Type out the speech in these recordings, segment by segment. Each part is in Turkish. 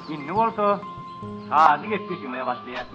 İnni bolsa, saati geçmeye başlayan.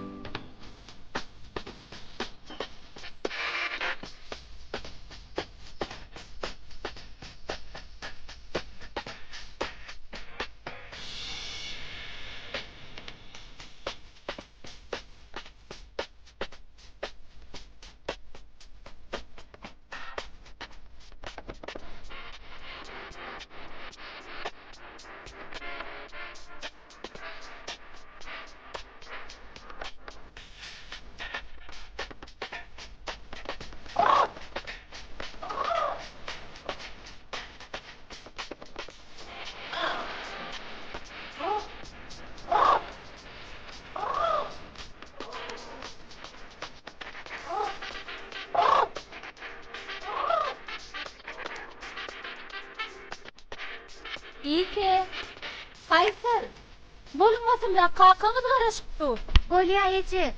İyi ki. Kaysır. Bulmasın ya kalkanız karışıktı. Gol ya Ece.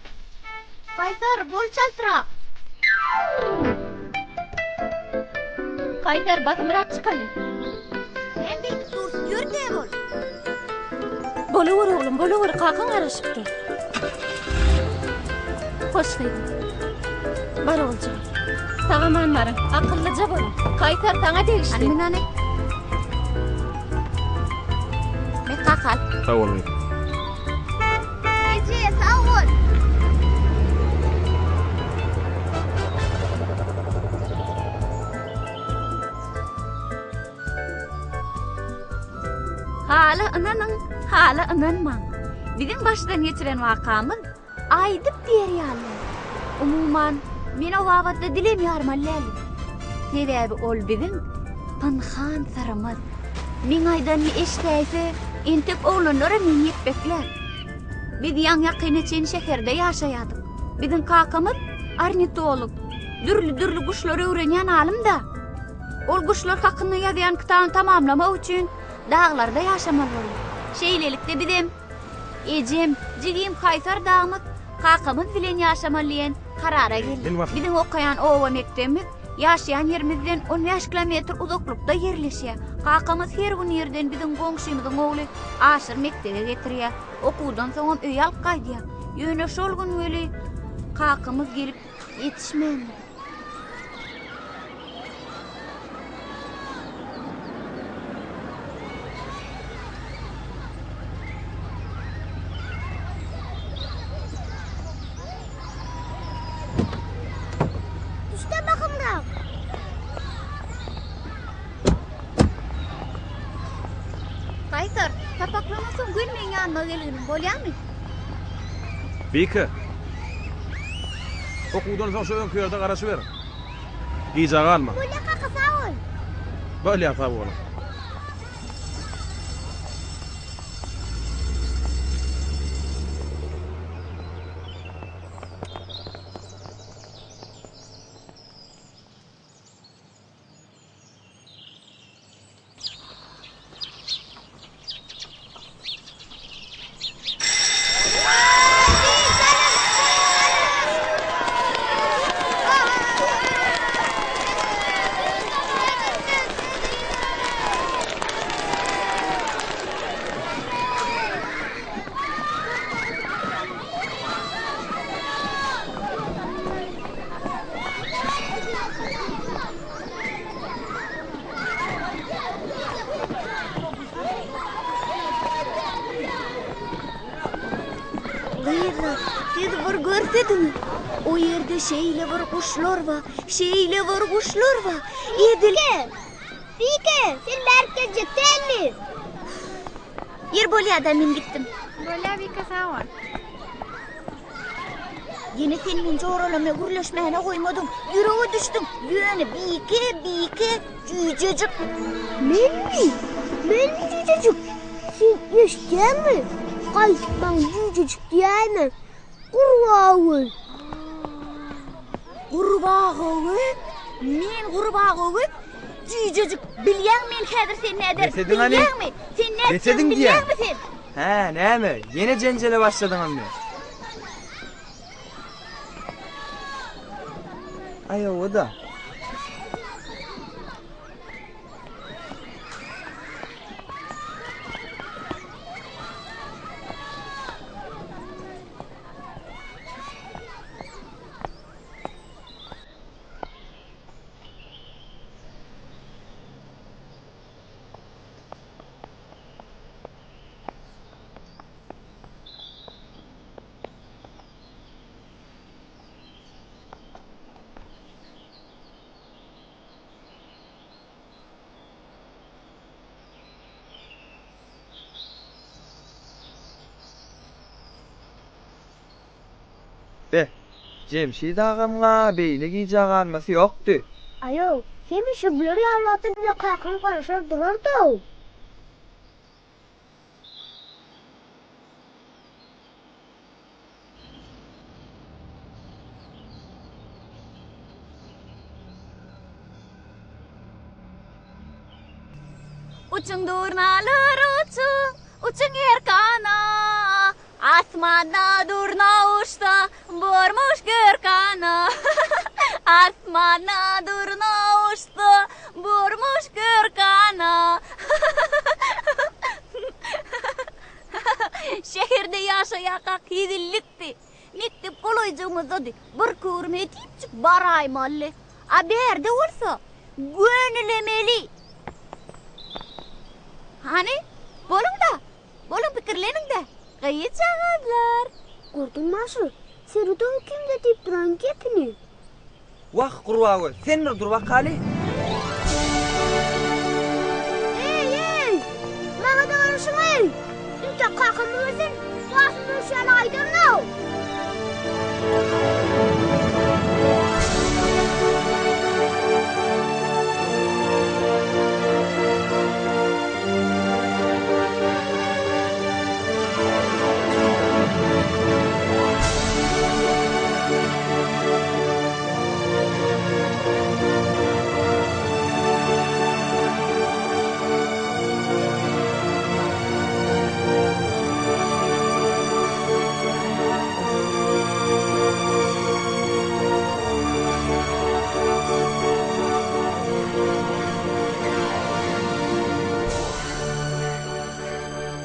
Kaysır bol çaltıra. Kaysır basmırak çıkalım. Hem bir dur yürüte bol. Bolu vur oğlum bolu vur kalkan karışıktı. Hoş geldin. Var olacağım. Sağaman varım. Akıllıca bolun. Kaysır sana değişti. Anne anne. Kalk. Sağ olun. Ece sağ ol. Hala inanman. Bizim baştan geçiren vakamız aydıp diğer yerler. Umuman men o vavatda dilemiyorum allali. Sebebi ol bizim panhan sarımız. Min aydan mi eşteyse intip oğlanlara min yetbekler. Biz yan yakın şehirde yaşayadık. Bizim kakamız Arnit'te olup dürlü kuşları öğrenen alim da. Ol kuşlar hakkında yazıyan kitabını tamamlamak için dağlarda yaşamalı oldu. Şeylelikte bizim Ecem, Cigim Kaysar dağımız kakamız bilen yaşamalıyen karara geldi. Bizim okuyan ova mektebimiz yaşayan yerimizden 15 kilometre uzaklıkta yerleşiyor. Kakamız her gün yerden bizim komşumuzun oğlu aşır mektebe getiriyor. Okudan sonra öy alıp kaydıya. Yöne şol gün öyle kakamız gelip yetişmeyen. İşte bakın da. Kaysar, tapaklamasın gülmeyin yanına gelirim. Bolya mı? Bike. Okudan sonra şu ön kıyarda karası ver. Giyicağı alma. Böyle kalk sağ ol. Böyle yap oğlum. Siz bir görsediniz. O yerde şeyle var kuşlar var. Edil. Fike, sen merkezce telli. Yer Bolya'da ben gittim. Bolya bir kasa var. Yine senin çoğralamaya gürleşmeyene koymadım. Yüreğe düştüm. Yöne bike, cücecik. Ben mi cücecik? Sen yaşayan mı? Kaysman cücecik diyemem. Kurbağa. Men kurbağı cücecik bilyen men häzir sen näder? Desedin hani? Sen näder? Desedin diye. Bilyen misin? He, ne mi? Yine cencele başladın anne. Ay o da. Cemşid ağamla beýle giýjek almasy ýokdy. Ayo, sen şu blur yağlatı bize kalkın konuşup dururdu. Uçun durnalar uçun erkana. Asmanda durna uçta, bormuş görkana. Asmanda durna uçta, bormuş görkana. Şehirde yaşayaka kidillikti. Mektep kolaycımızda bir körmet ipçik baraymalı. Haberde olsa gönülemeli. Hani? Bolun pikirlenin de. Gayet çağırlar. Gördün mü şu? Serudun kimde deyip duran gepini? Wah gurbagy, sen dur bakaly. Ey! Bana da konuşmayın. Ünce kalkın mısın? Basın uşağını aydınlı.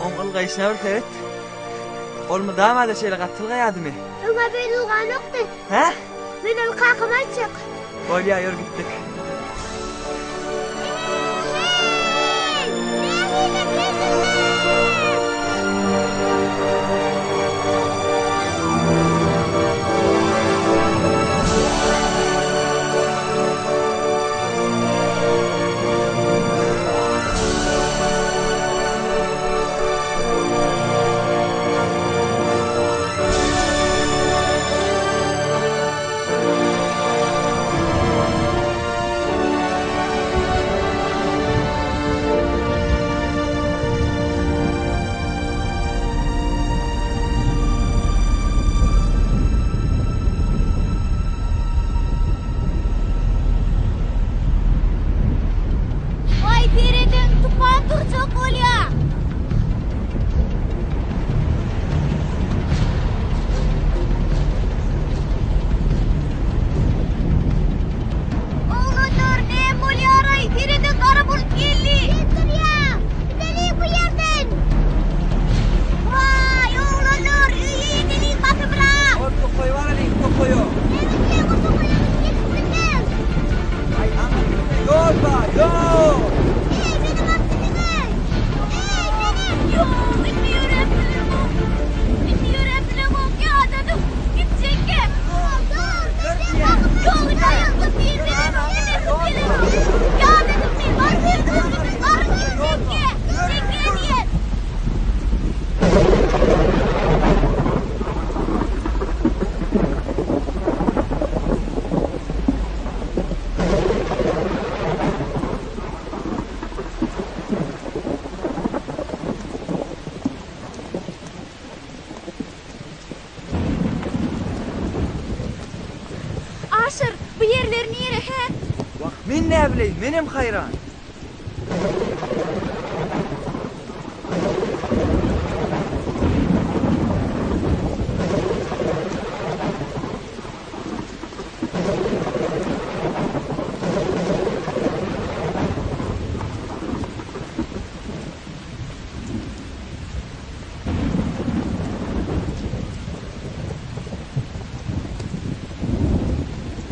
Oňul gaýşyna bir teret. Olma damada şeýle gatylgaýadymy? Öňe bir ulgan ýokdy. Ha? Benim kalkıma çık. Bolýa ýör gitdik. Vay teredin tupan turcak bolya. Oğlanlar ne bolya aray teredin kara bulup geldi. Dur ya. Gidelim bu yerden. Vay oğlanlar iyi deli kapı bırak. Orta koýwara dik koýo. Evet, bu sokuyoruz. Gitsinler. Ay ama ýolda, ýol. Ey benim aksiniz. Ey benim. Yo bilmiyorum. Bilmiyorum ya dedim. Gidecek. Yol dayandı bir dedim. Ya dedim bir var bir dedim. Arı gidecek. Gidecek diye. Aşır bu yerler nere he? Wah, men näme bileyim, menem hayran.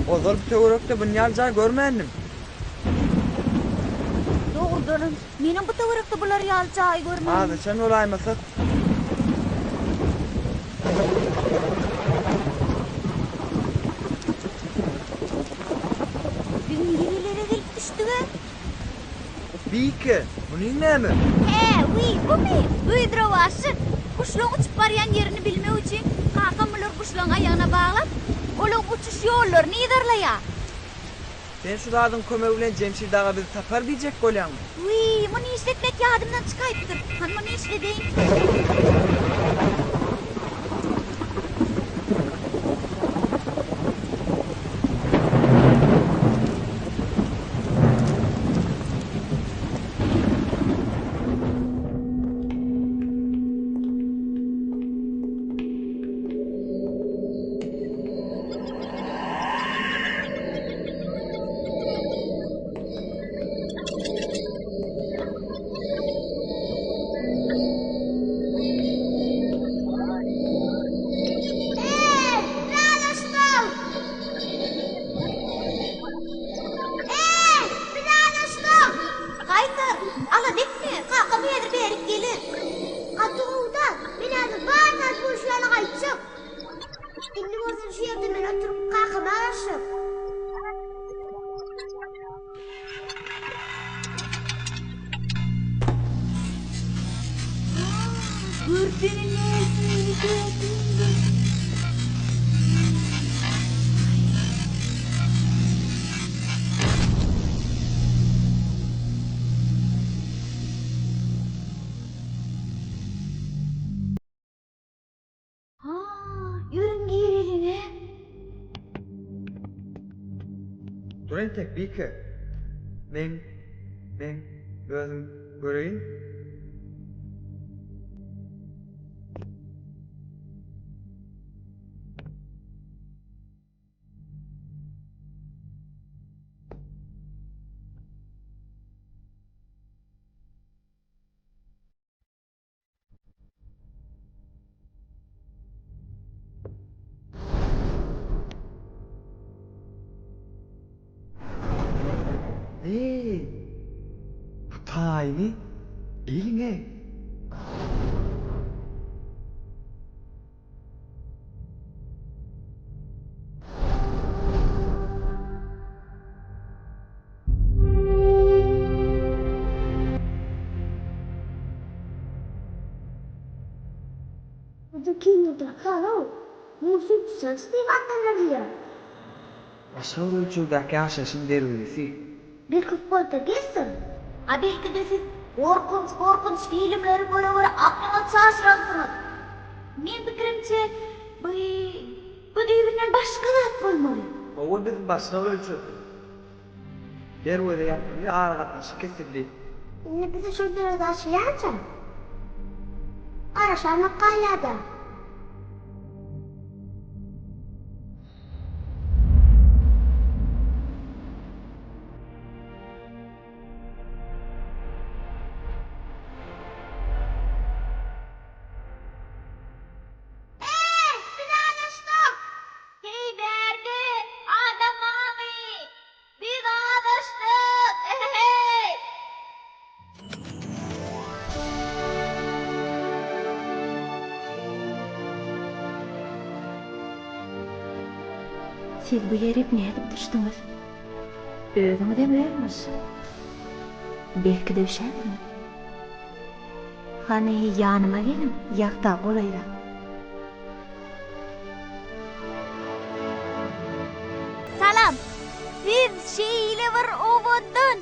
Ozal bir töwerekde bunýalja görmendim. Doğrudan menin bu töwerekde bular ýalçaý görmem. Hadi sen olaýmasat. Bizim nerelere gelip düştüge? Bike, bunyň näme? He, bu mi? Uydura başy. Kuşlaň uçup barýan ýerini bilmek üçin kakam bilir kuşlaň aýagyna baglap, Ola uçuş yollarını idarlaya. Sen şu dağdın kömegi bilen Cemşir daga bizi tapar diyecek bolýan. Uy, bunu işletmek yadımdan çıkayıptır. Han bunu işledeyim. Dur entek Bike. Men gözüm göreyin. Bu tayini eline. Başka ölçüdeki aşaşın dervisi. Bir futbolda geçsin. Belki de siz korkunç filmleri böyle aklına sarsıransınız. Men pikirimçe bu devrinden başka zat bolmaly. O biz başka ölçü. Dervide yaptığında ağır katlaşı kesildi. Ne bize şöyle da şey yapacağım. Araşanlık kalyada. Siz bu yere ne edip düştünüz? Özümü de bilirmiş. Belki de üşen mi? Hani yanıma gelin, yakta olayla. Salam. Biz şeylever ovodun.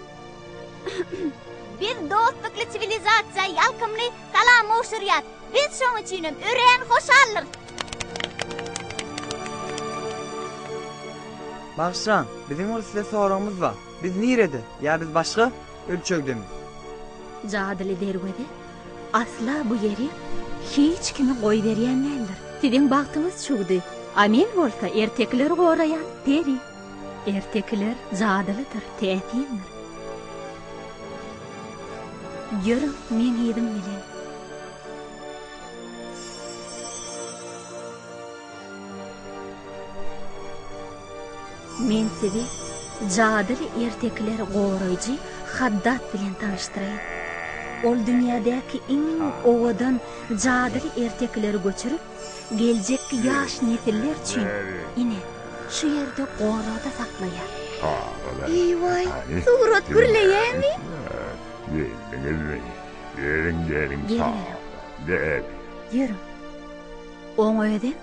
Biz dostluklu sivilizasiya yalkımlı salam oşuriyat. Biz şoň üçinem ören hoşallyk. Başran, bizim orada size sorumuz var. Biz nirede? Ya biz başka ölçögde mi? Jadily derwede asla bu yeri hiç kimi koy berýänler. Sizin bagtymyz şudy. Amen bolsa ertekler gorayan peri. Ertekler jadylydyr, tätindir. Ýörüň men edim bilen. Men sizi jadyly ertekler goraýjy Haddad bilen tanıştırayım. Ol dünyadaki iň owadan jadyly ertekleri göçürüp, geljekki ýaş nesiller üçin ine şu ýerde gorada saklaýar. Eýway, surat gürleýärmi? Ýörüň. Oň öýden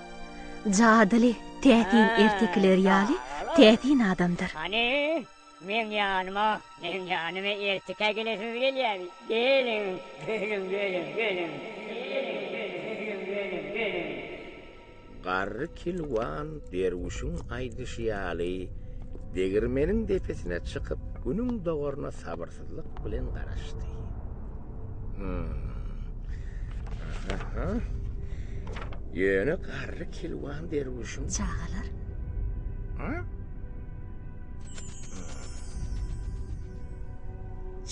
jadyly Tätin ertekler ýaly, tätin adamdyr. Hani men yanıma erteke gelesiz gelýär. Gelin. Garry kilwan derwüşüň aýdyşýaly degirmeniň depesine çykyp günüň dogoruna sabırsızlyk bilen garaşdy. Ýöne garry kilwan derwüşüň Çağalar.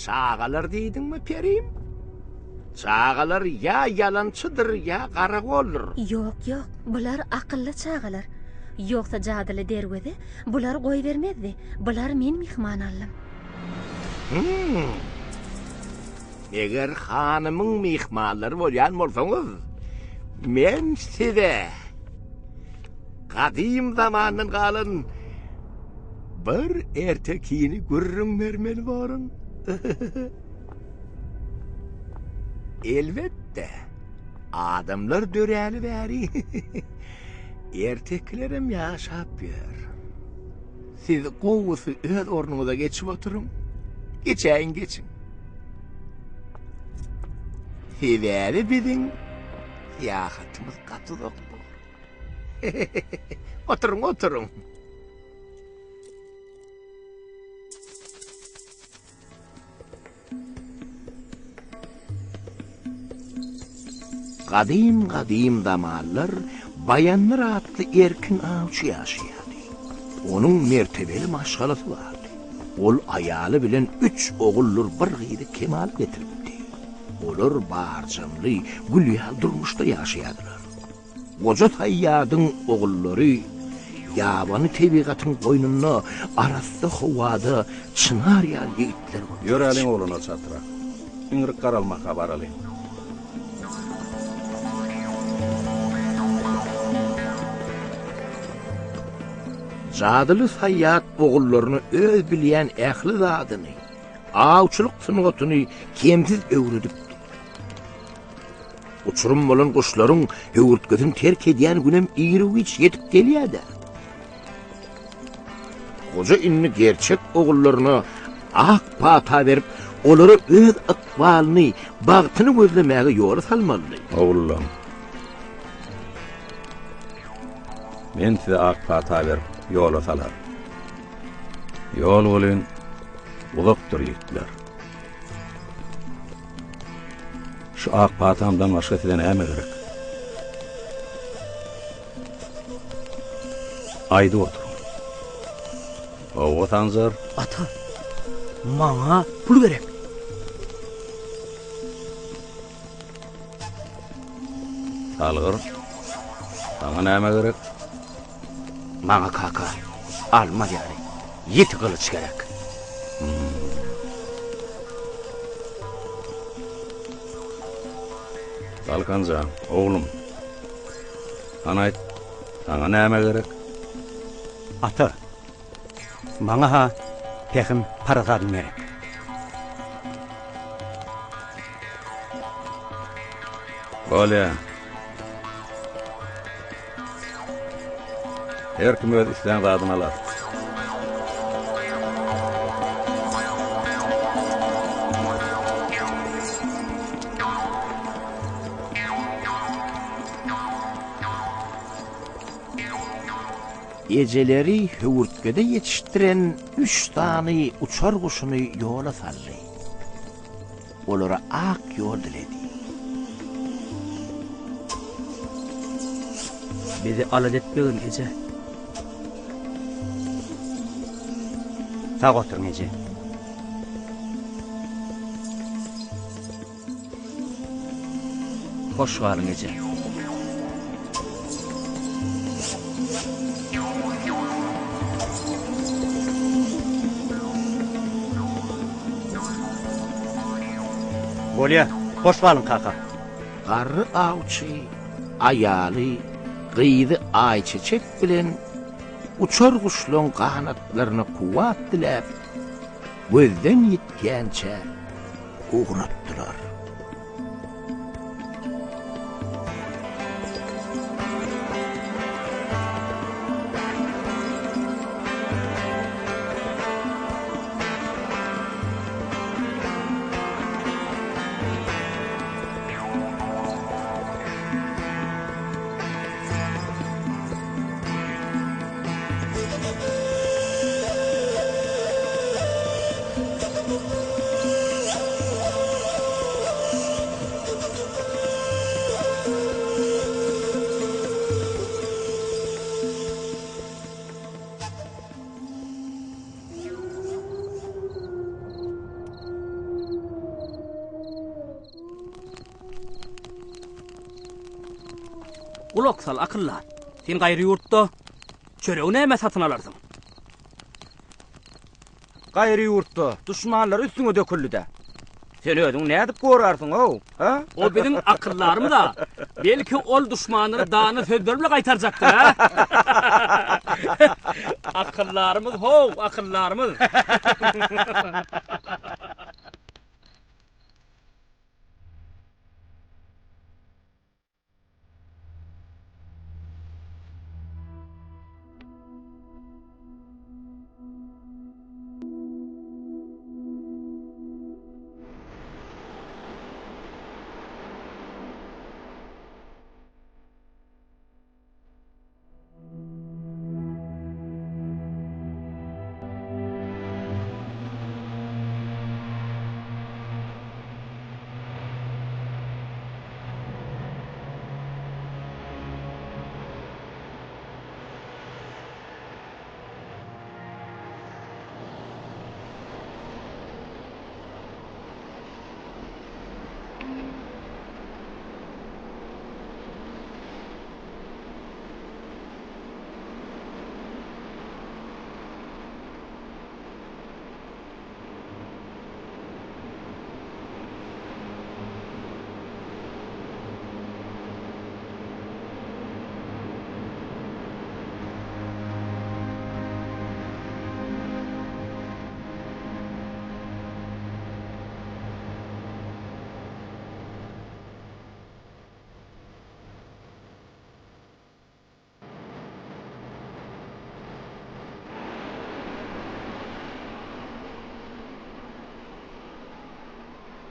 Çağalar diýdiňmi perim? Çağalar ya yalançydyr ya garagoldur. Ýok, bular akylly çağalar. Ýoksa jadyly derwede bular goý bermezdi. Bular men mihmanallym. Eger hanymyň mihmanlary bolýan bolsaňyz, men size kadym zamandan galan bir ertekini görürüm vermeli barın. Elbette adamlar döräli bäri. Erteklerim ýaşap ber. Siz gowusy öz ornuňyza geçip oturun. Geçin. Heveri bidin, yahatımız katı doktor. Oturun. Kadim zamanlar bayanlar adlı erkin avcı yaşayadı. Onun mertebeli maşgalası vardı. Ol ayalı bilen 3 oğullur bir gıyri kemal getiripdi. Olur barcamlı, gülyal durmuşda yaşayadılar. Koca tayyadın oğulları yabanı tebigatın boynuna arasda hovada çınar yal yiğitler olmuş. Yörelin oğluna çatıra. İngrik karalma haber alayım. Zadyly sayyat oğullarını öz bilýän ähli zadyny, awçylyk synatyny kemsiz öwredipdi. Uçurum bolan guşlaryň höwürtgesin terk edýän günem ýyrygiç ýetip gelýärdi. Goja inni gerçek oğullarına ak pata berip, olary öz ykbalyny, bagtyny gözlemäge ýola salmaly. Oğullam. Men size ak pata berip yola salar. Yol bolyn uzakdyr ýetdiler. Şu ak patamdan başga size näme gerek? Aýdy otur. Owa tanzar. Ata, maňa pul berek. Algyr. Sana näme gerek? Maňa kaka, alma ýary. 7 kılıç gerek. Balkanca, oğlum. Anayt, sana näme gerek? Ata, maňa ha pekim paradan gerek. Bolýa. Her kim öz isleýän zadyny alar. Eceleri höwürtgede yetiştiren 3 tany uçar guşuny ýola saldy. Olara ak ýol diledi. Bizi alad etmegin ece. Sağ oturun ece. Hoş galın ece. Bolya, hoş galın kaka. Garry awçy, aýaly, gyýdy aýçeçek bilen uçar guşlaryň kanatlaryna kuwat dilep, gözden ýetgençe uğratdylar. Ulak sal akıllan. Sen gaýry ýurtda çöreği näme satyn alarsyň? Gaýry ýurtda düşmanlar üstüňe döküldi-de. Sen özüň nädip gorarsyň o? Ha? O bizim akıllarımız da. Belki ol düşmanları dağını sözler bile kaytarjaktır ha. Akıllarımız akıllarımız.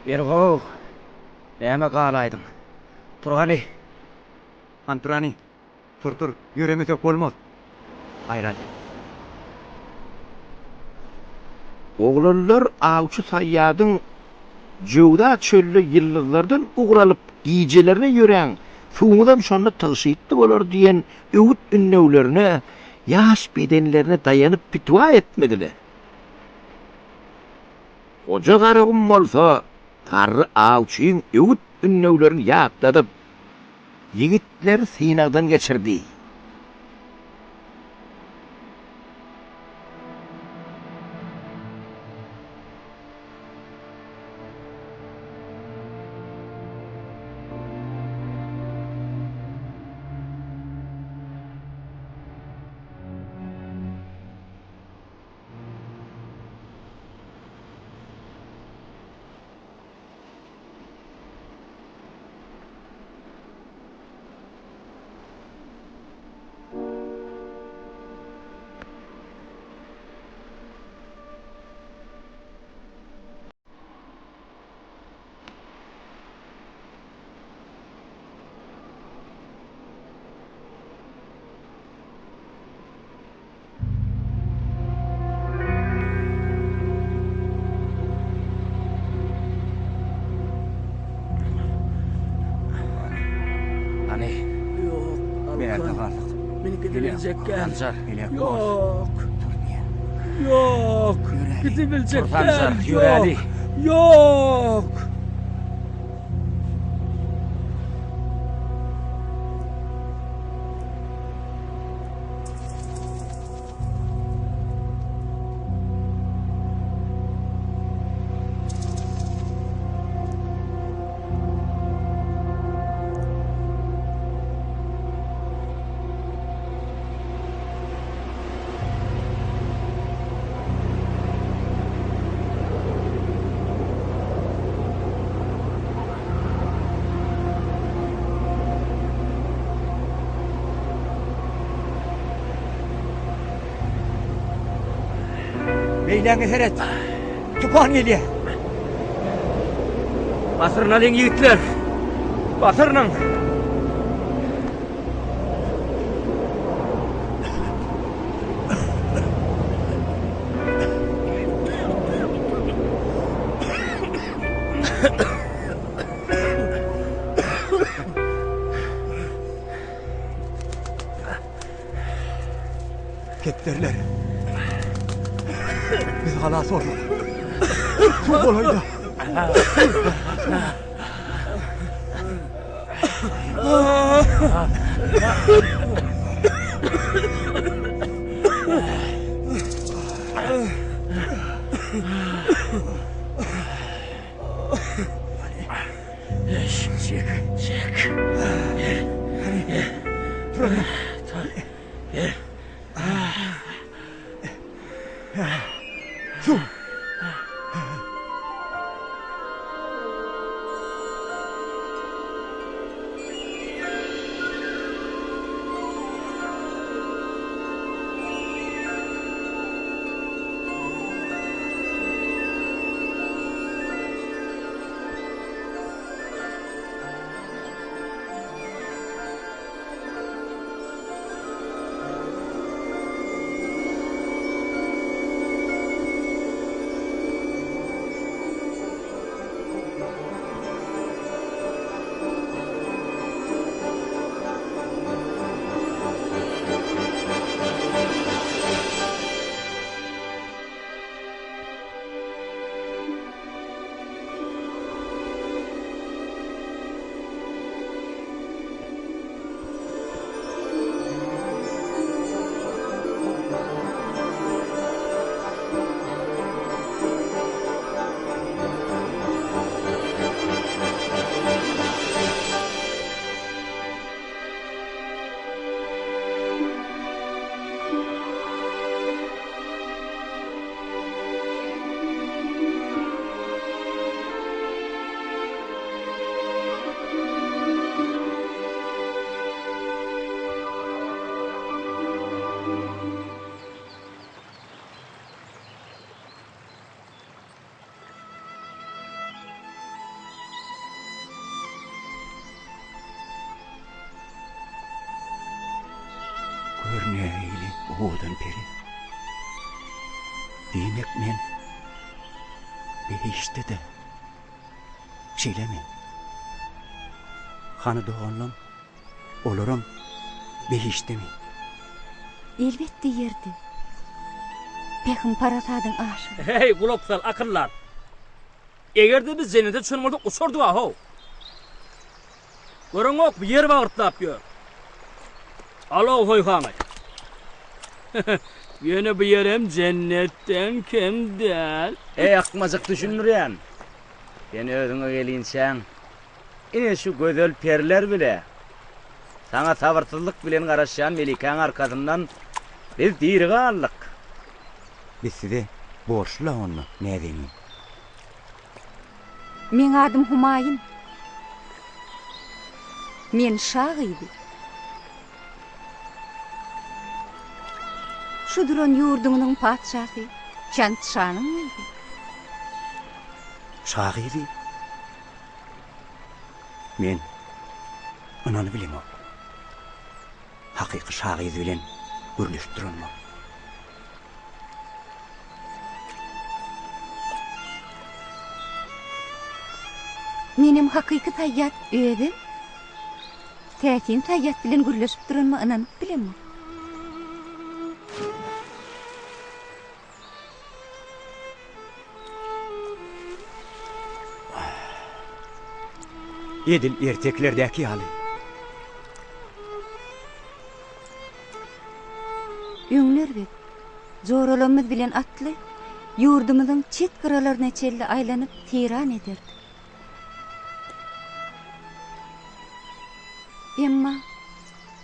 Ergo. Näme galaýdyň? Turgany. Anturani. Tur. Yüremesek bolmaz. Ayran. Oglanlar awçy Sayyadyň Jowda çöllü ýyllardan ugralyp gijelerine ýören suňdan şonda tygşytdy bolar diýen öwüt ünnewlerine ýaş bedenlerine daýanyp pitwa etmediler. Oja garagym bolsa Karry awçyň öwüt ünnewlerini ýatladyp yigitler synagdan geçirdi. Tanjar, yok. Yok. Gidebilecekler yok. Yok. Meýleňi heret. Tupan gelýär. Basırın alın yiğitler. Basırın. Ketlerler. Biz halas olmadık. Çok olaydı. Görneyli oğudan peri. Demek men behişte de şeylemen. Hanı doğanlam olurum behişte mi? Elbette yerdi. Pekim Atadın aşığı. Hey kuloksal akıllar. Egerde biz cennete çönmolda uçurdu aho. Görün ok bir yer bağırtlap gör. Alo hoyhamay. Yine bu yerim cennetten kim del? Ey akmazık düşünüryen. Beni ödüňe gelinsen. Ine şu gözel perler bile. Sana sabırsızlık bilen garaşan melikaň arkasından biz dirige aldık. Biz size borçlu onu ne demeyin. Men adım Humayun. Men şah idi. Şu duran yurdumynyň padşahy Çantşanyň idi. Şahidi. Men ananı bilemem. Hakiki şahidi bilen gürleştirilmem. Menim hakiki taýýat öýdim. Täsin taýýat bilen gürleşip duranma ananyp bilemem. Edil erteklerdeki hali. Öňlerbek, zoralanmaz bilen atly, yurdumyzyň çet gyralaryna çelli aýlanyp tiran ederdi. Emma,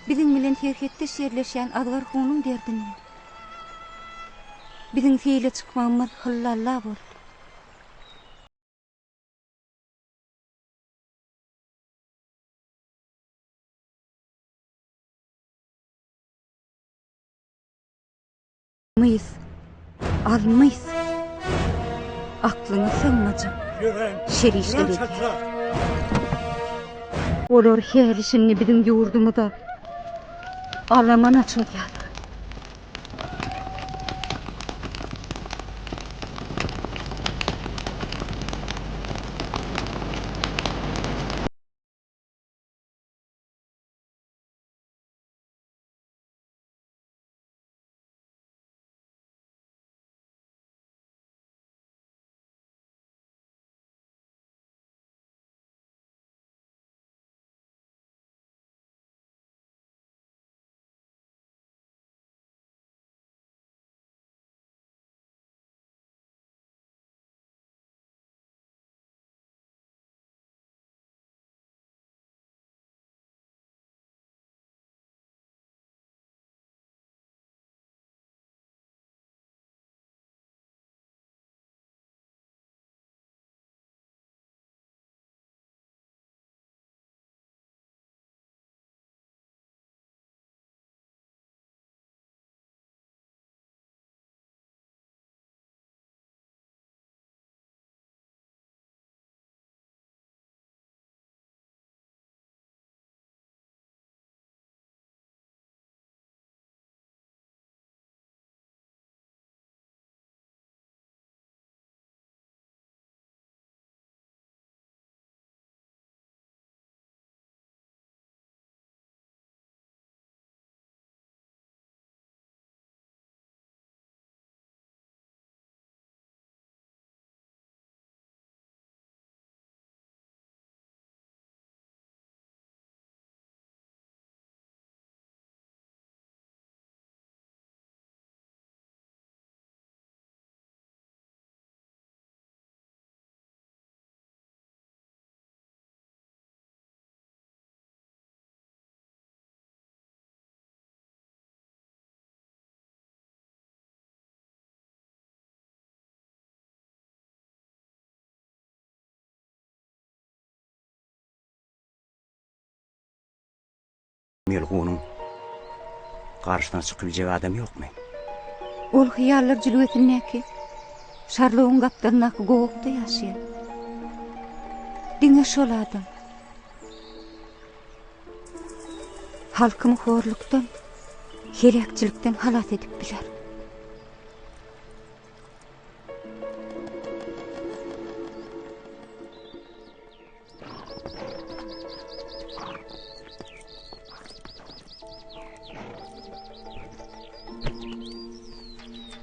biziň bilen herhetde şerleşýän Adgar hunuň derdini. Biziň feýle çykmagymyz hillalla boldy. Mıyız? Almıyız. Aklına sığmacak. Şerişleri. Olur her işini bizim yurdumuda. Alamana çöker. Melgunun karşıdan çıkabilecek adam yok mu? Ol hiyallar jülwetinäki şarlığın gapdarynaky gowukda ýaşaýar. Diňe şol adam. Halkymy horlukdan, helakçylikden halat edip biler.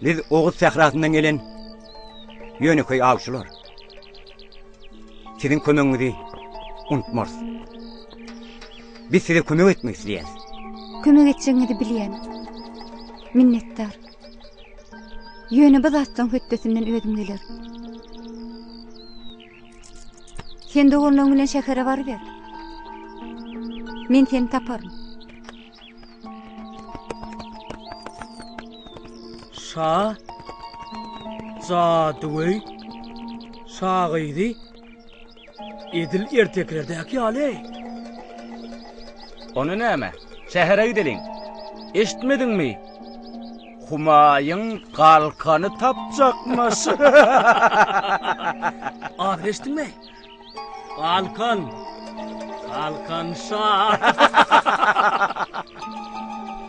Biz Oğuz Sehratından gelen Yönüköy avçılar. Sizin kömöňizi unutmaz. Biz size kömek etmek isteýäs. Kömek etçeňizi bilýän. Minnetdar. Ýöne bazatdan höttesinden özüm geler. Sen de oğlun bilen şekere var ber. Men seni taparım. Şa Zadıvey Şağıydı Edil erteklerdeki aley. Onu näme? Şähere gidelim. Eşitmedin mi? Humayun kalkanı tapacakmış. Adrestin mi? Kalkan şa.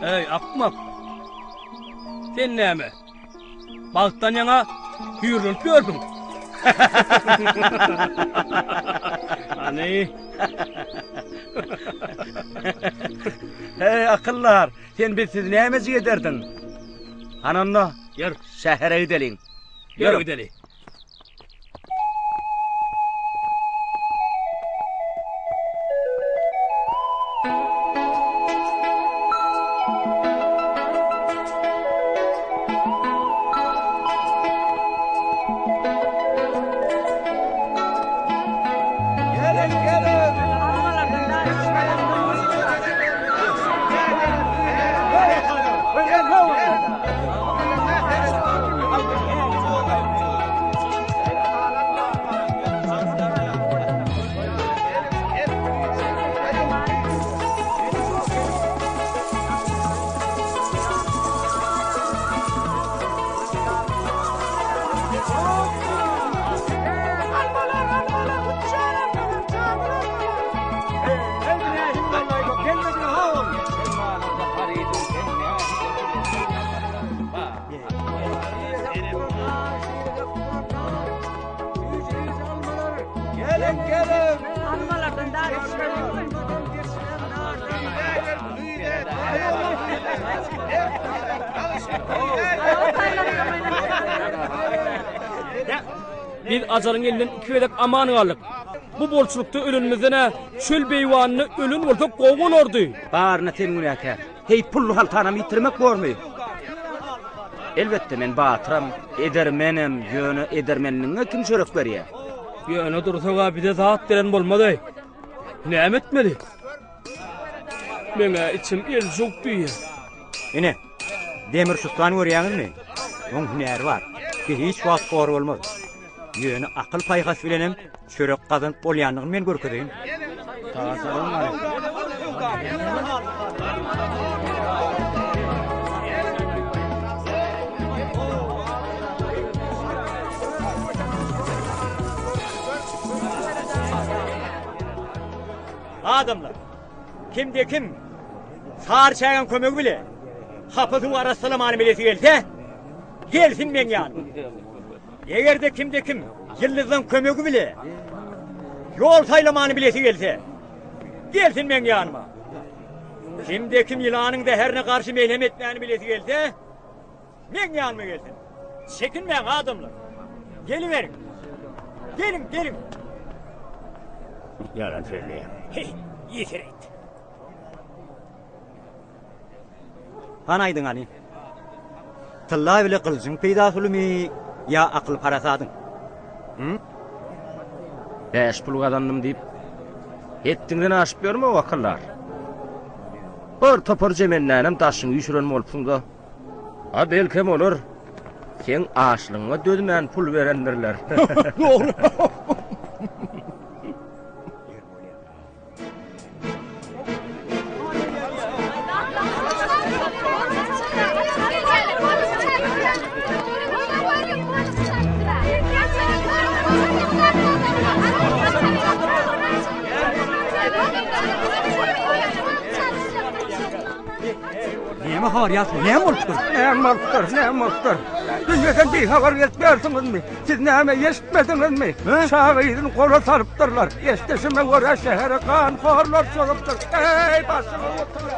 Ey akmak. Sen näme? Balktan yana hürrülüp gördüm. Hani? Hey akıllar, sen biz siz nämeci ederdin? Ananla, Yer, şähere gidelim. yer gideli. Biz ajarın elinden iki velek aman aldık. Bu bolçulukta ölünmizine çöl beyvanını ölün olsak kovun ordu. Bağırına temin aka. Hey pullu haltanamı yitirmek var mı? Elbette men batıram, edermenim, yönü edermenine kim şeref veriyor? Yöne dursağa bize zat deren bolmadı. Ne etmeli? Mene içim el çok dünya. Ine, demir şuttan görýäňiz mi? Oň hünäri var. Hiç wagt gor bolmaz. Yöne akıl paýgas bilenem, çörek kazanyp bolýanlygy men görkezeyim. Taýsagym var. Adamlar, kimde kim? Sağır çaygan kömög bile. Hapıtın arasına manimilesi gelse, gelsin men yanıma. Egerde kimde kim? Yıldızdan kömögü bile. Yol sayla manimilesi gelse, gelsin men yanıma. Kimde kim yılanın da herine karşı meylem etmeyeni bilesi gelse, men yanıma gelsin. Çekinmeyin adamlar. Gelin verin. Gelin. Yalan söyleyeyim. Hey, yeter et. Hanaydın hani? Tılla bile kılıcın peydasılı mı? Ya akıl parasadın? Hı? Beş puluk adamdım deyip ettiğinden aşıp mu o akıllar? Bir topar cemenlenim taşını yüşüren olpsun da. Ha belkem olur. Sen aşlığına dödümen pul verendirler. Doğru. Neme habar ýaty? Näme bolupdyr? Ne mutlar. Dünyadan bir haber yetmiyorsunuz mu? Siz näme eşitmediniz mi? Şahidin kola sarıptırlar. Eşteşime göre şehre kan korlar soruptur. Ey başıma oturun.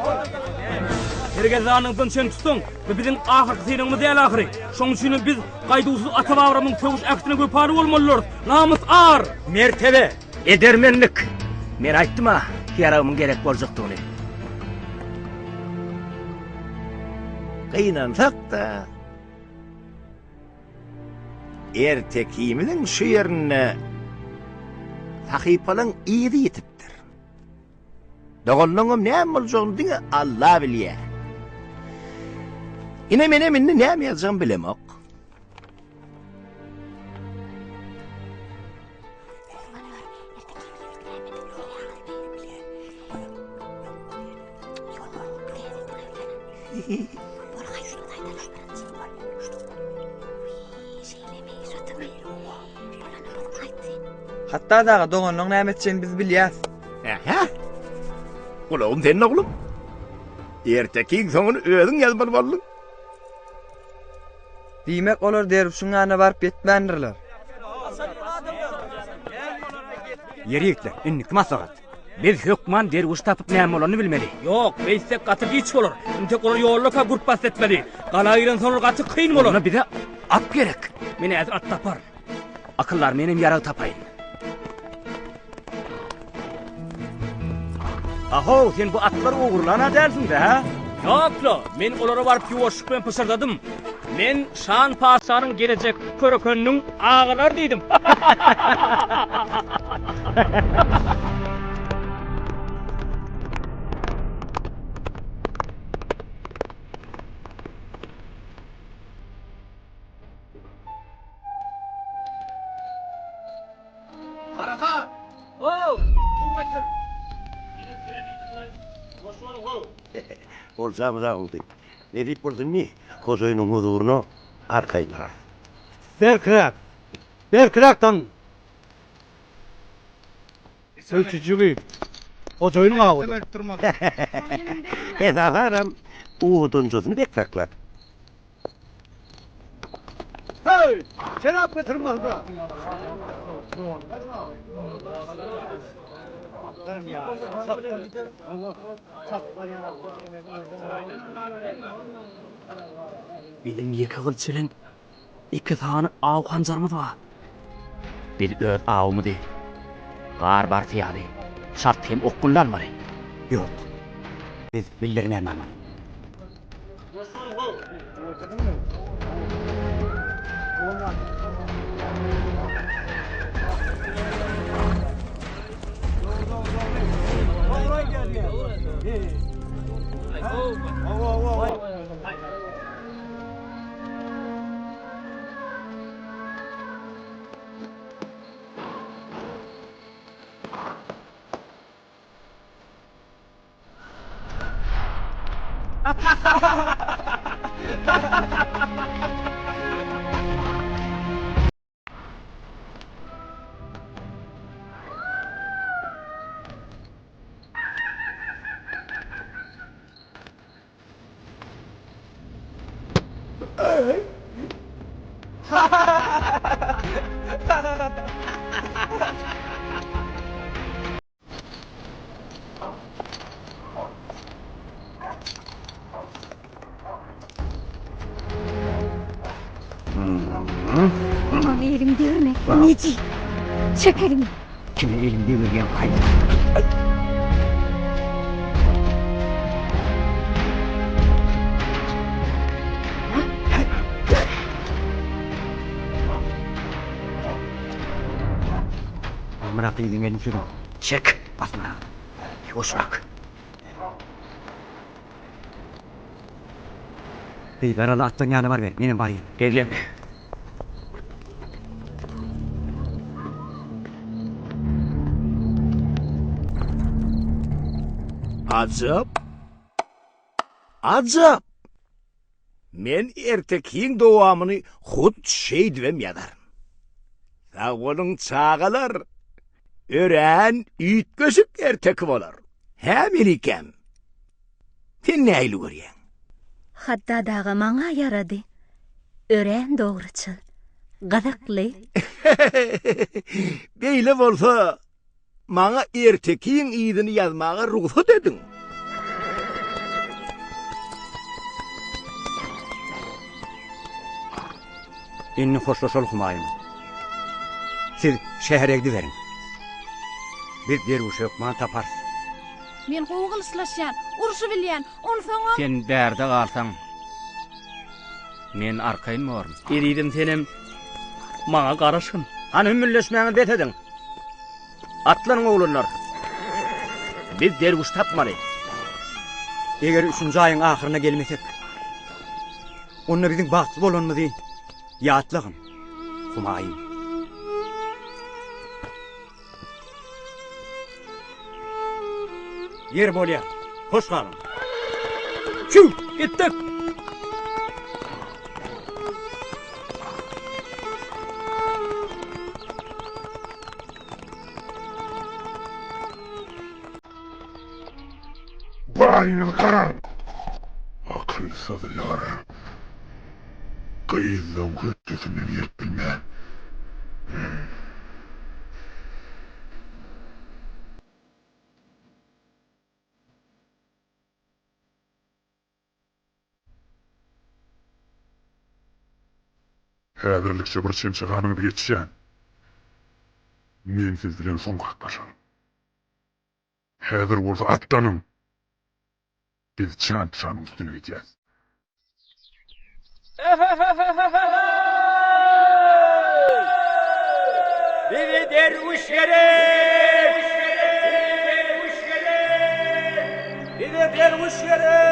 Herkes anıngdan sen tutun. Bu bizim ahirki senimiz değil ahiri. Şoň üçin biz gaýdusuz ata babamyň töwüş aksine göpari bolmalylar. Namus ar, Mertebe, edermenlik. Men aýtdym ha, yaramyň gerek boljakdygyny. Kıynansak da ertekiminin şu yerine Sahipalan iyidi yetipdir. Doğullunum näme boljagyny diňe Allah bilýär. Ine mene minni näme ýazjam bilemok. Hatta dağı doğanlyň näme etjegini biz bilýäs. Aha. Ulagym senin oglum. Ertekiň soňuny özüň ýazmaly boldun. Diýmek olar derwişiň ýanyna baryp ýetmändirler. Ýerikler, innik maslahat. Biz hökman derwiş tapyp näme bolany bilmeli. Ýok, beýsek gaty hiç bolar. Inte olar ýollaka gurt bas etmeli. Galaýyran sonra gaty kyn bolar. Ona bize at gerek. Meni äzir at tapar. Akyllar menim ýara tapaýyn. Aho, sen bu atlar uğurlana dersin de ha? Yokla, men olara varıp yuvaşık ben pısırdadım. Men Şan Paşa'nın gelecek körökönünün ağılar deydim. Olsa oldu. Ne deyip buldun mi? Kozoyunun huzurunu arkayla. Berkraktan söýçüjügi ojoyun gawy. Edalarım uğudun sözünü bekraklar. Hey! Şerap getirmezdi. Bizim yıkıgıl çilin iki tane av hancarımız var. Bir öt avımı değil. Gar bar fiyadi. Şart hem okkullar var. Yok. Biz bildirin elmem. Aman elim değirme. Neci? Çek elini. Kime elim devirgen kaydı. Amrak edin benim şunu. Çek. Basma. Yoşrak. Hey, beralı attan yanı var ver. Benim var ya. Geleceğim. Azap. Azap. Men ertekiň dowamyny hut şey diwem ýadarym. Onun çağalar ören üýt göşük erteki bolar. Hem ilikem. Sen näýli görýän? Hatta daga maňa ýarady. Ören dogryçyl. Gazakly. Beýle bolsa, maňa ertekiň ýydyny ýazmaga ruhsat edin. Inni hoşlaşal Humayun. Siz şehre gidiverin. Biz derwiş ökman taparız. Men gowgul slaşýan, urşy bilýän, onu soňa Sen bärde galsaň. Men arkaýyn morun. Eridim senem. Maňa garaşyn. Han hümmülleşmäňi betedin. Atlaryň oglanlar. Biz derwiş tapmaly. Eger 3-nji aýyň ahyryna gelmesek, onda biziň bagty bolanmyzy ýatlagyn. Humayun. Yer bolýar. Hoş galyn. Çü, gitdik. Bayını karar. Akılsızlar. Kıyıldığım kötüsünü yetbilme. Häzirlikçe bir çemçeğanыңды geçişen. Men siz bilen son kaklaşam. Häzir bolsa atlanın. Biz çan üstüne gideceğiz. Bizi derwiş gerek! Bizi derwiş gerek!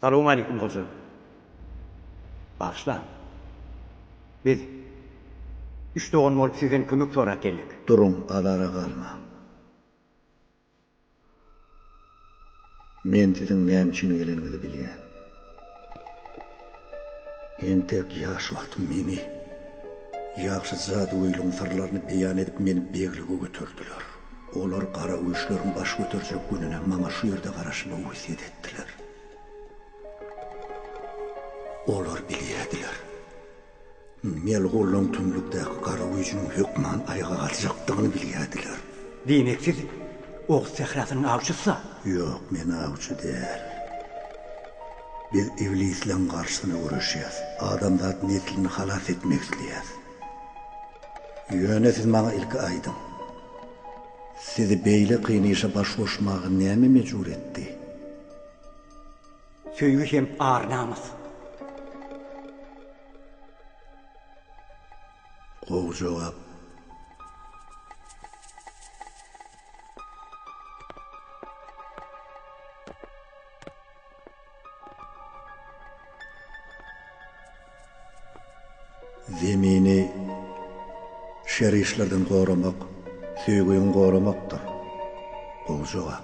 Salamu aleyküm koçum. Başla. Biz 3 doğan olup sizden kömük sorak geldik. Durun, alara kalma. Men sizin näme üçin geleninizi bilýän. Entek ýaş wagtym meni ýaxşy zat oýluň sırlaryny beýan edip meni beýlige götürdüler. Olar gara uýuşlaryň baş göterjek gününe maňa şu ýerde garaşymy wesiýet etdiler. Olar bilýärdiler. Mel gollaň tümlükdäki gara uýunyň hökman aýaga galjakdygyny bilýärdiler. Diýmek siz Oğuz sehrasynyň awçysy? Yok, men awçy däl. Biz iblisleň garşysyna görüşýäs. Adamzat neslini halas etmek isleýäs. Ýöne siz maňa ilki aýdyň. Sizi beýle kyn işe baş goşmagy näme mejbur etdi? Söýgü hem ar namys. Gowy jogap. Zemini şer işlerden goramak Söýgüň goramakdyr. Bol jogap.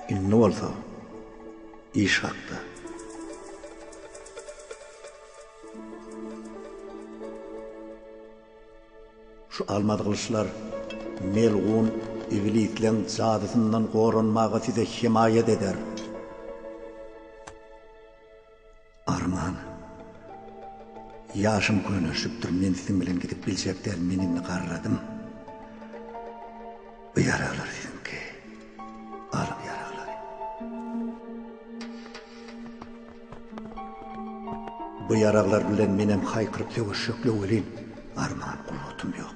Inne bolsa, iş hakda. Şu almadı kılıçlar melğun iblislerin cadısından korunmağa size himayet eder. Arman, yaşım könüşüptür, men sizin bilen gidip biljekler menini qarradım. Bu yaraqlar sizinki, alım yaraqlar. Bu yaraqlar bilen menem haykırıp sögüşükle öleyim. Arman, kulutum yok.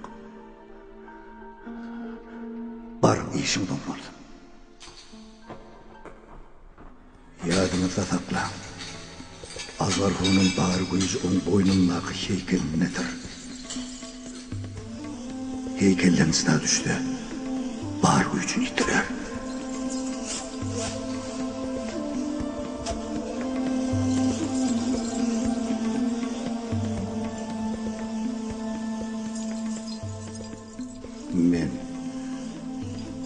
Barım işim dolmalı. Yadınızda sakla. Azarhu'nun bağır gücü onun boynundaki heykelindedir. Heykelden sınav düştü. Bağır gücünü yitirer. Men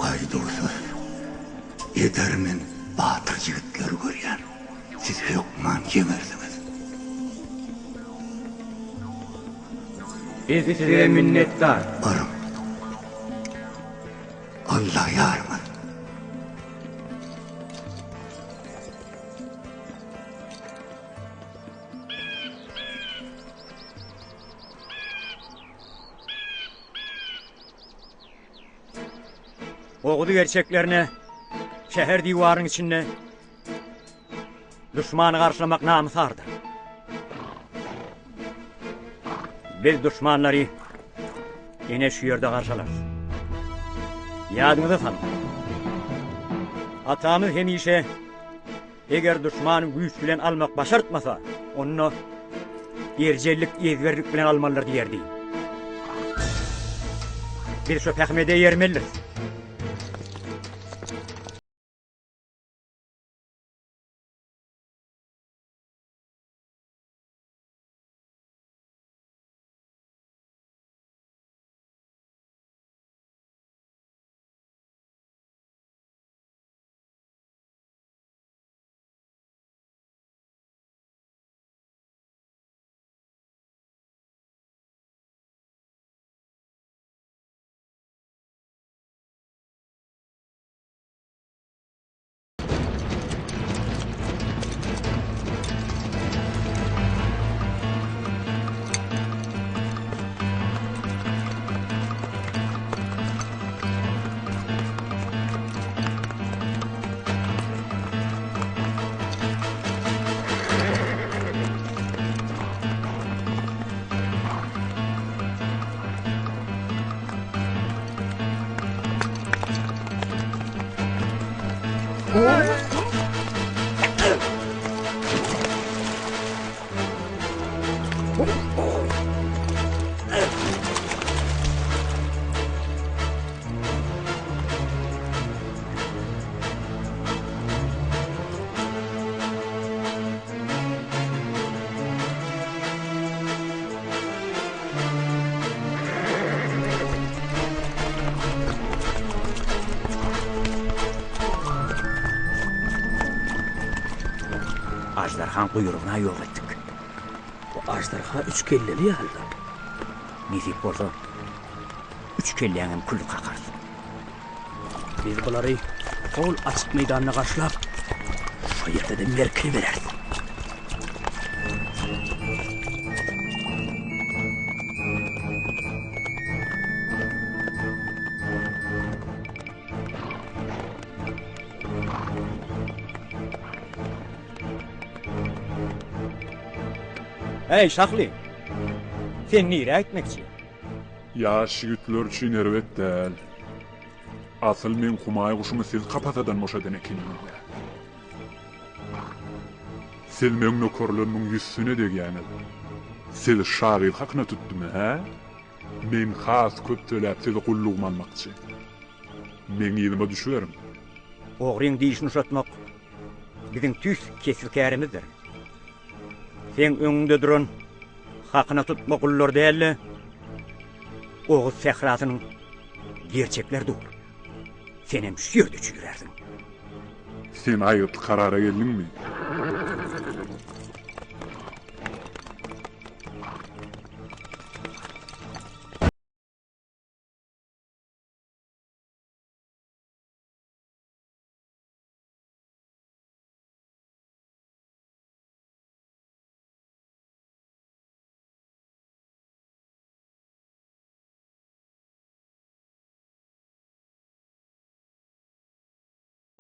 qaydursuz edermin batır jigitleri görýän. Siz hökman yemersiniz. Biz size minnettar. Barım. Allah yarman. Oğudu gerçeklerine, şehir divarının içinde düşmanı karşılamak namusardır. Biz düşmanları yine şu yerde karşılarız. Yadınıza salın. Atamız hemişe eğer düşmanı güç bilen almak başartmasa, onu ercellik, ezberlik bilen almalılar diyerdi. Bir şu pehmede yermeliyiz. Ajdarhan kuyruğuna yol ettik. Bu ajdarha üç kelleli ya halda. Nizip olsa, üç kelleğinin kulü kakarsın. Biz bunları kol açık meydanına karşılap, şu yerde de merkini verersin. Hey Şahlı, sen nereye gitmekçi? Yaş yigitler üçin erwet däl. Asıl men kumay kuşumy siz kapatadan boşadan ekenimde. Siz men nokorlarynyň ýüzüne degýäňiz. Siz şagyr hakna tutdumy, ha? Men has köp töläp sizi gullugma almakçy. Men ýylyma düşüberim. Ogryň diýişini uşatmak biziň tüs kesilkärimizdir. Sen öňünde duran hakyna tutma gullar değerli. Oğuz Sehrasynyň gerçekler dur. Sen hem şu yerde çürerdin. Sen aýyt karara geldinmi?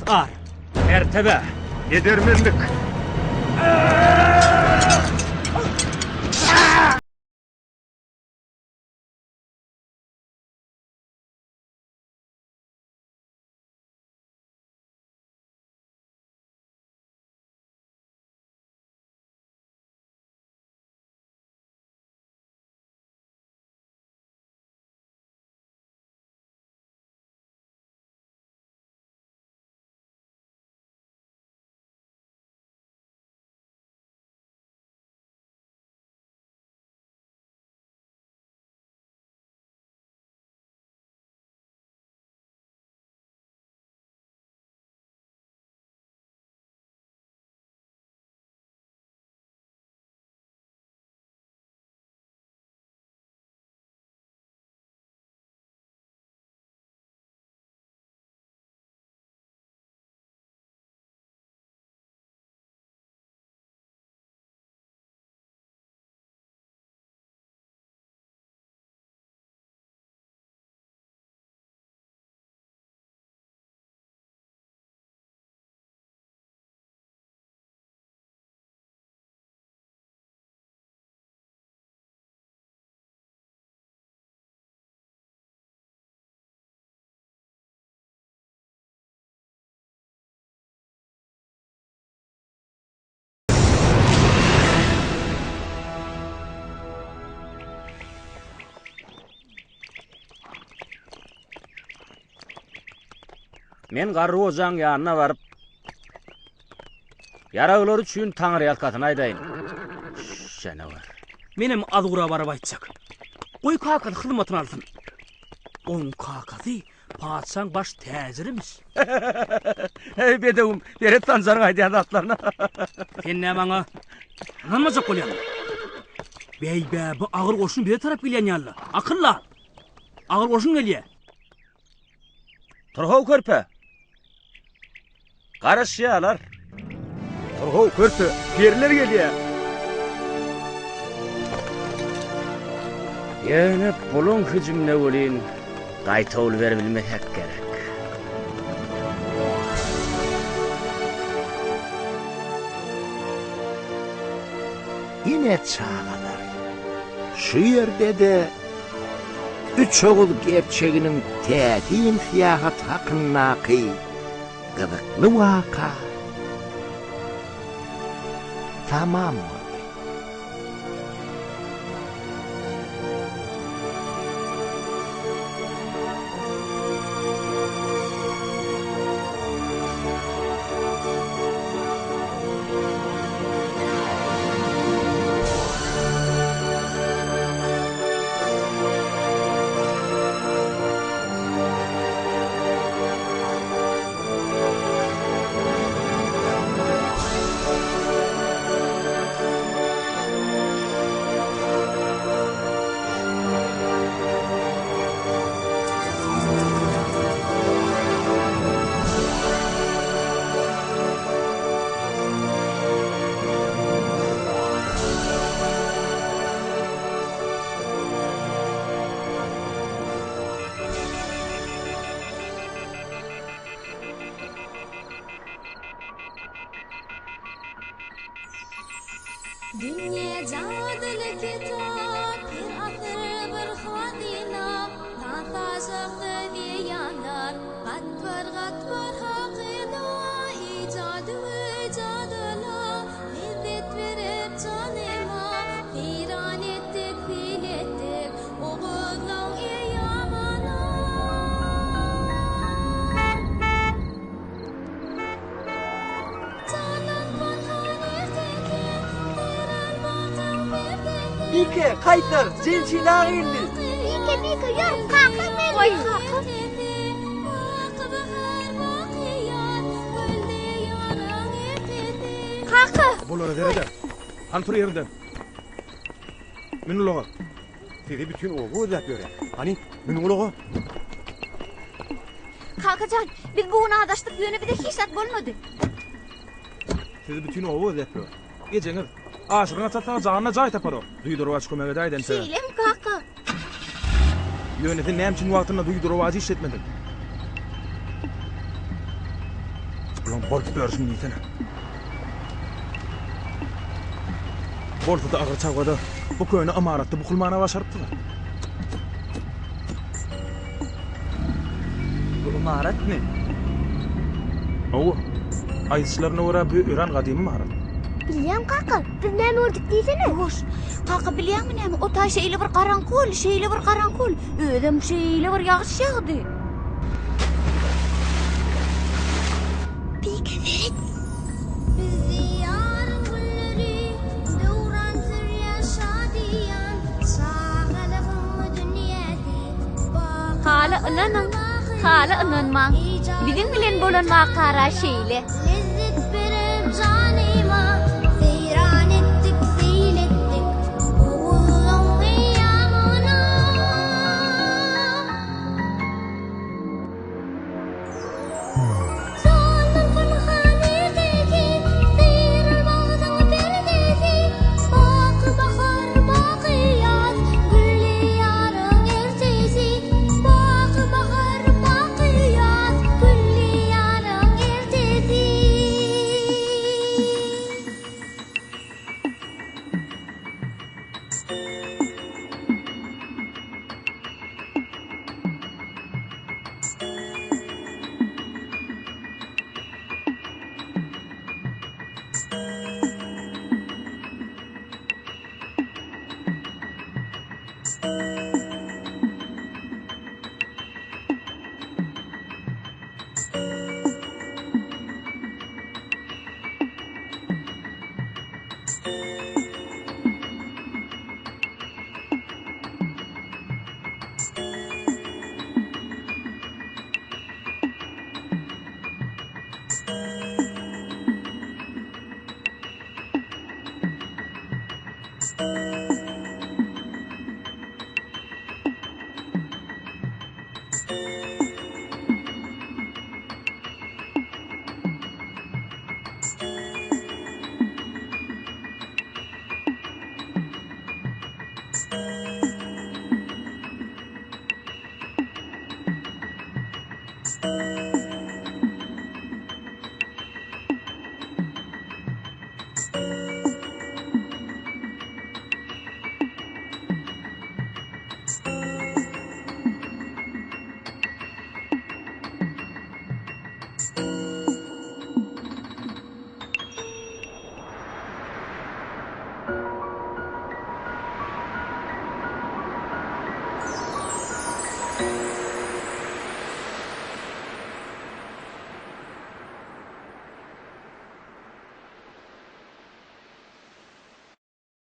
Ar, mertebe, edermenlik. Men garry ojaň ýanyna baryp yaraglar üçin taňry ýalkatyny aýdaýyn. Janabar. Menem azgura barap aýtjak. Goý kakady hyzmatyny alsyn. Oň kakady paçaň baş täzirimiş. Hey bedewim, beret tanjaryň aýdýan atlaryna. Sen nämaňa? Namazak bolýan. Beýbe, bu agyr goşun bir tarap bilýän ýaly. Akylla. Agyr goşun gelýär. Turhaw körpe. Garaşýalar. Turhaw körpe, perler gelýär. Ýöne bulun hüjümne bolyn gaýta ol berilmek gerek. Yine çağalar. Şu yerde de üç oğul gerçeğinin tädin fiyahat hakkındaki gıdıklı vaka. Tamam mı? Dünya cadile kitap bir atır bir xadina Natazak diyanlar Gatvar haqida icadı icadala Lezzet verip canıma Firan ettik fil ettik Oğuzlav iyamana Bike, kaytar, jelçina geldi. Bike, yürü, kalkın beni. Oy kakı. Kakı. Bolara derede. Hantur yerinden. Minul oğa. Sizi bütün oğu ödep göre. Hani minul oğa. Kakacan, biz bu ona adaştık yönü bir de hiç at bolmadı. Sizi bütün oğu ödep göre. Geceňiz. Aşygyna çatsaňyz janyna jaý tapar o. Duýdurwaç kömege daýdan sen. Şeýlem kaka. Ýönetin näme üçin wagtyna duýdurwaç işletmedin? Ulan borç bersin diýsene. Borçda agyr çagada bu köýne amaratda bukulmana başarypdylar. Bu imarat ne? Owa. Aýsylaryna wara bu Iran gadymy marat. Bilýän kaka, biz näme öldük diýsene. Hoş. Kaka bilýänmi näme? O taş şeýle bir garankul, şeýle bir garankul. Ödem şeýle bir ýağış ýagdy. Bike verin. Hala ınanın, hala ınanmaň. Bizim bilen bolan wakara şeýle. Lezzet verip canıma, seyran ettik, seylettik, oğulun kıyamına. Canım fırhanedeki, seyir bağdan perdesi, bak bahar bakiyat, güllü yarın ertesi, bak bahar bakiyat, güllü yarın ertesi.